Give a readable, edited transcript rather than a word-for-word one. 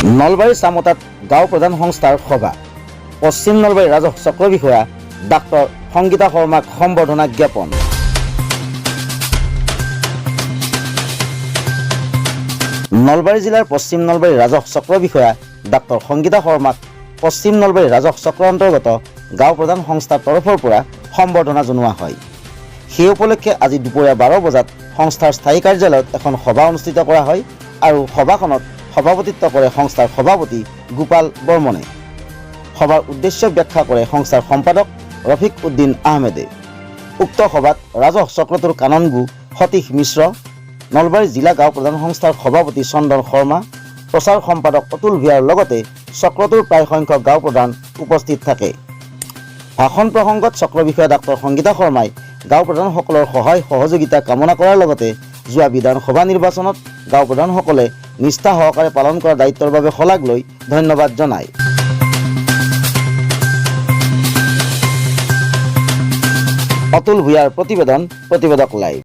নলবাৰীৰ চামতাত গাঁও প্ৰধান সংস্থাৰ সভা। পশ্চিম নলবাৰী ৰাজহ চক্ৰ বিষয়া ডাক্তৰ সংগীতা শৰ্মাক সম্বৰ্ধনা জ্ঞাপন। নলবাৰী জিলাৰ পশ্চিম নলবাৰী ৰাজহ চক্ৰ বিষয়া ডাক্তৰ সংগীতা শৰ্মাক পশ্চিম নলবাৰী ৰাজহ চক্ৰৰ অন্তৰ্গত গাঁও প্ৰধান সংস্থাৰ তৰফৰ পৰা সম্বৰ্ধনা জনোৱা হয়। সেই উপলক্ষে আজি দুপৰীয়া 12 বজাত সংস্থাৰ স্থায়ী কাৰ্যালয়ত এখন সভা অনুষ্ঠিত কৰা হয় আৰু সভাখনত সভাপতিত্ব কৰে সংস্থাৰ সভাপতি গোপাল বৰ্মনে। সভাৰ উদ্দেশ্য ব্যাখ্যা কৰে সংস্থাৰ সম্পাদক ৰফিক উদ্দিন আহমেদে। উক্ত সভাত ৰাজহ চক্ৰটোৰ কাননগু সতীশ মিশ্ৰ, নলবাৰী জিলা গাঁও প্ৰধান সংস্থাৰ সভাপতি চন্দন শৰ্মা, প্ৰচাৰ সম্পাদক অতুল ভূঞাৰ লগতে চক্ৰটোৰ প্ৰায় সংখ্যক গাঁও প্ৰধান উপস্থিত থাকে। ভাষণ প্ৰসংগত চক্ৰ বিষয়া ডাক্তৰ সংগীতা শৰ্মাই গাঁও প্ৰধানসকলৰ সহায় সহযোগিতা কামনা কৰাৰ লগতে যোৱা বিধানসভা নিৰ্বাচনত গাঁও প্ৰধানসকলে নিষ্ঠা সহকাৰে পালন কৰা দায়িত্বৰ বাবে শলাগ লৈ ধন্যবাদ জনায়। অতুল ভূঞাৰ প্ৰতিবেদন, প্ৰতিবেদক লাইভ।